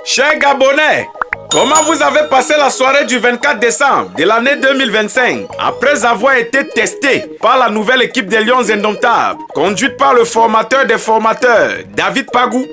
Chers Gabonais, comment vous avez passé la soirée du 24 décembre de l'année 2025 après avoir été testé par la nouvelle équipe des Lions Indomptables, conduite par le formateur des formateurs, David Pagou?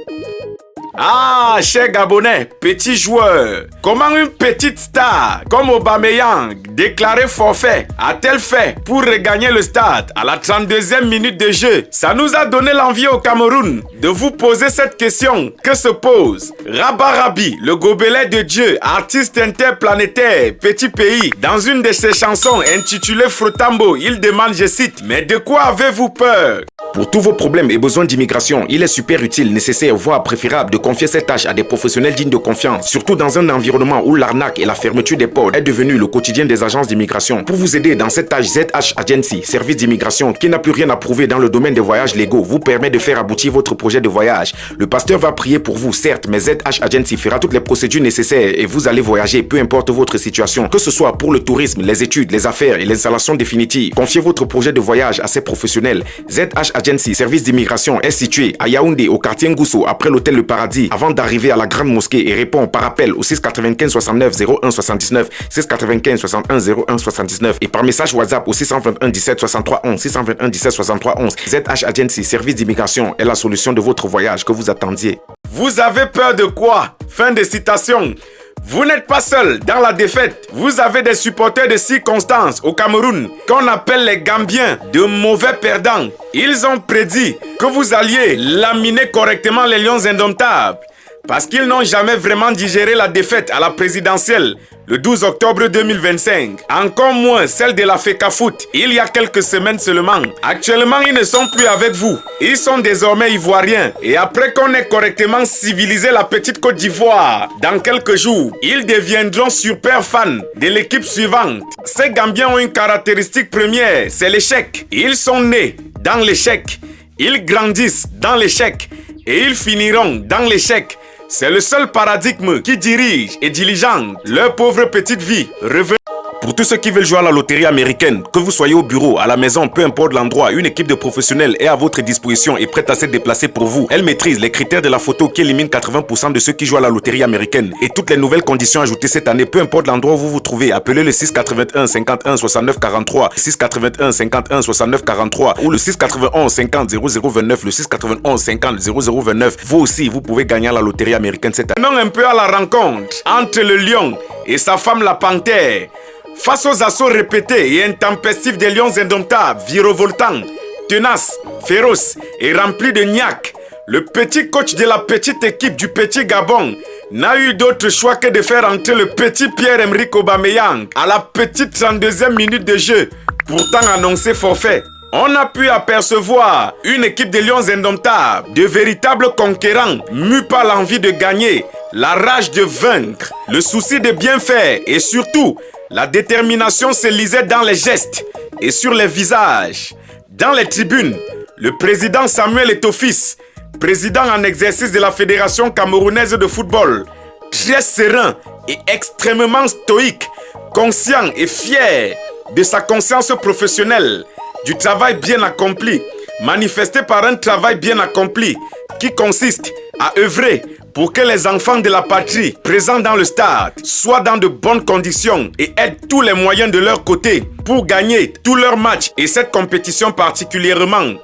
Ah, chers Gabonais, petits joueurs, comment une petite star comme Aubameyang, déclaré forfait, a-t-elle fait pour regagner le stade à la 32e minute de jeu? Ça nous a donné l'envie au Cameroun de vous poser cette question que se pose Rabarabi, le gobelet de Dieu, artiste interplanétaire, petit pays. Dans une de ses chansons intitulée Frotambo, il demande, je cite, « Mais de quoi avez-vous peur ?» Pour tous vos problèmes et besoins d'immigration, il est super utile, nécessaire, voire préférable de confier cette tâche à des professionnels dignes de confiance, surtout dans un environnement où l'arnaque et la fermeture des ports est devenu le quotidien des agences d'immigration. Pour vous aider dans cette tâche, ZH Agency, service d'immigration qui n'a plus rien à prouver dans le domaine des voyages légaux, vous permet de faire aboutir votre projet de voyage. Le pasteur va prier pour vous, certes, mais ZH Agency fera toutes les procédures nécessaires et vous allez voyager, peu importe votre situation, que ce soit pour le tourisme, les études, les affaires et l'installation définitive. Confiez votre projet de voyage à ces professionnels. ZH Agency, service d'immigration, est situé à Yaoundé, au quartier Ngousso, après l'hôtel Le Paradis, avant d'arriver à la Grande Mosquée, et répond par appel au 695 69 01 79, 695 61 01 79 et par message WhatsApp au 621 17 63 11, 621 17 63 11. ZH Agency, service d'immigration, est la solution de votre voyage que vous attendiez. Vous avez peur de quoi? Fin de citation. Vous n'êtes pas seul dans la défaite. Vous avez des supporters de circonstances au Cameroun qu'on appelle les Gambiens, de mauvais perdants. Ils ont prédit que vous alliez laminer correctement les Lions Indomptables parce qu'ils n'ont jamais vraiment digéré la défaite à la présidentielle le 12 octobre 2025. Encore moins celle de la FECAFOOT il y a quelques semaines seulement. Actuellement, ils ne sont plus avec vous. Ils sont désormais ivoiriens. Et après qu'on ait correctement civilisé la petite Côte d'Ivoire, dans quelques jours, ils deviendront super fans de l'équipe suivante. Ces Gambiens ont une caractéristique première, c'est l'échec. Ils sont nés dans l'échec. Ils grandissent dans l'échec. Et ils finiront dans l'échec. C'est le seul paradigme qui dirige et diligente leur pauvre petite vie. Pour tous ceux qui veulent jouer à la loterie américaine, que vous soyez au bureau, à la maison, peu importe l'endroit, une équipe de professionnels est à votre disposition et prête à se déplacer pour vous. Elle maîtrise les critères de la photo qui éliminent 80% de ceux qui jouent à la loterie américaine. Et toutes les nouvelles conditions ajoutées cette année, peu importe l'endroit où vous vous trouvez, appelez le 681 51 69 43, 681 51 69 43 ou le 691 50 0029, le 691 50 0029. Vous aussi, vous pouvez gagner à la loterie américaine cette année. Allons un peu à la rencontre entre le lion et sa femme la panthère. Face aux assauts répétés et intempestifs des Lions Indomptables, virevoltants, tenaces, féroces et remplis de niaque, le petit coach de la petite équipe du petit Gabon n'a eu d'autre choix que de faire entrer le petit Pierre-Emerick Aubameyang à la petite 32e minute de jeu, pourtant annoncé forfait. On a pu apercevoir une équipe de Lions Indomptables, de véritables conquérants, mus par l'envie de gagner, la rage de vaincre, le souci de bien faire et surtout, la détermination se lisait dans les gestes et sur les visages. Dans les tribunes, le président Samuel Eto'o-Fils, président en exercice de la Fédération camerounaise de football, très serein et extrêmement stoïque, conscient et fier de sa conscience professionnelle, du travail bien accompli, manifesté par un travail bien accompli qui consiste à œuvrer pour que les enfants de la patrie présents dans le stade soient dans de bonnes conditions et aient tous les moyens de leur côté pour gagner tous leurs matchs et cette compétition particulièrement.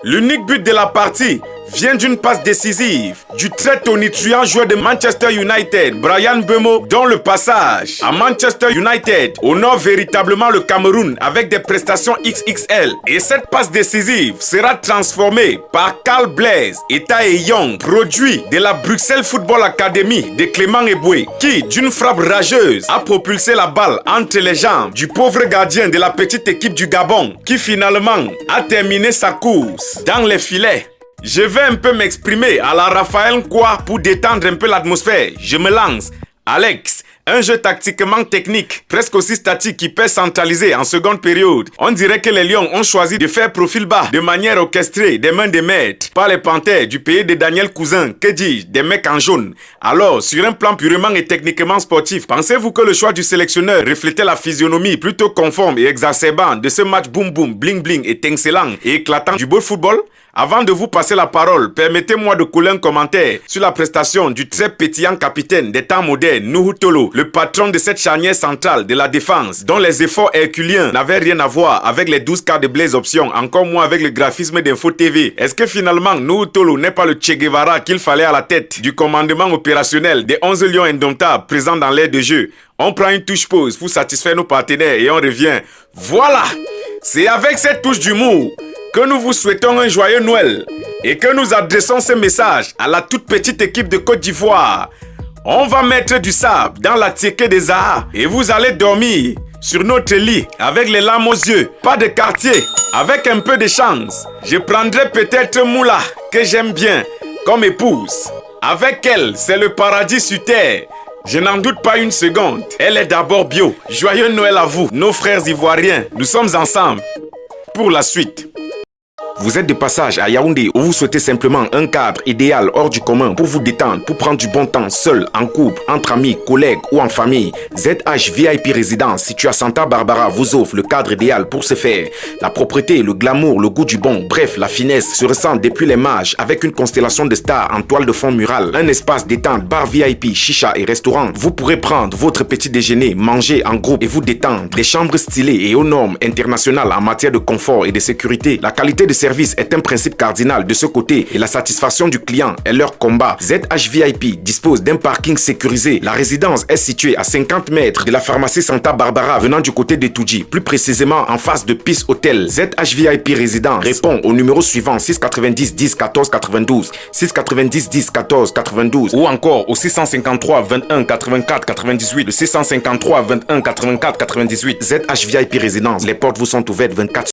L'unique but de la partie vient d'une passe décisive du très tonitruant joueur de Manchester United, Bryan Mbeumo, dont le passage à Manchester United honore véritablement le Cameroun avec des prestations XXL. Et cette passe décisive sera transformée par Carl Blaise et Tae Young, produit de la Bruxelles Football Academy de Clément Eboué, qui, d'une frappe rageuse, a propulsé la balle entre les jambes du pauvre gardien de la petite équipe du Gabon, qui finalement a terminé sa course dans les filets. Je vais un peu m'exprimer à la Raphaël Nkwa pour détendre un peu l'atmosphère. Je me lance. Alex, un jeu tactiquement technique, presque aussi statique qui peut centraliser en seconde période. On dirait que les Lions ont choisi de faire profil bas de manière orchestrée des mains des maîtres par les Panthères du pays de Daniel Cousin, que dis-je, des mecs en jaune. Alors, sur un plan purement et techniquement sportif, pensez-vous que le choix du sélectionneur reflétait la physionomie plutôt conforme et exacerbante de ce match boum boum, bling bling et tincelant et éclatant du beau football? Avant de vous passer la parole, permettez-moi de coller un commentaire sur la prestation du très pétillant capitaine des temps modernes, Nuhu Tolo, le patron de cette charnière centrale de la défense, dont les efforts herculiens n'avaient rien à voir avec les 12 quarts de Blaise Option, encore moins avec le graphisme d'Info TV. Est-ce que finalement, Nuhu Tolo n'est pas le Che Guevara qu'il fallait à la tête du commandement opérationnel des 11 lions indomptables présents dans l'aire de jeu? On prend une touche pause pour satisfaire nos partenaires et on revient. Voilà! C'est avec cette touche d'humour que nous vous souhaitons un joyeux Noël et que nous adressons ce message à la toute petite équipe de Côte d'Ivoire. On va mettre du sable dans la tiéké des Zaha et vous allez dormir sur notre lit avec les larmes aux yeux. Pas de quartier, avec un peu de chance. Je prendrai peut-être Moula, que j'aime bien, comme épouse. Avec elle, c'est le paradis sur terre. Je n'en doute pas une seconde. Elle est d'abord bio. Joyeux Noël à vous, nos frères ivoiriens. Nous sommes ensemble pour la suite. Vous êtes de passage à Yaoundé ou vous souhaitez simplement un cadre idéal hors du commun pour vous détendre, pour prendre du bon temps seul, en couple, entre amis, collègues ou en famille. ZH VIP Résidence située à Santa Barbara vous offre le cadre idéal pour ce faire. La propreté, le glamour, le goût du bon, bref, la finesse se ressentent depuis les mages avec une constellation de stars en toile de fond mural. Un espace détente, bar VIP, chicha et restaurant. Vous pourrez prendre votre petit déjeuner, manger en groupe et vous détendre. Des chambres stylées et aux normes internationales en matière de confort et de sécurité. La qualité de service est un principe cardinal de ce côté et la satisfaction du client est leur combat. ZH VIP dispose d'un parking sécurisé. La résidence est située à 50 mètres de la pharmacie Santa Barbara venant du côté de Toudji, plus précisément en face de Peace Hotel. ZH VIP Résidence répond au numéro suivant 690 10 14 92, 690 10 14 92 ou encore au 653 21 84 98, le 653 21 84 98. ZH VIP Résidence, les portes vous sont ouvertes 24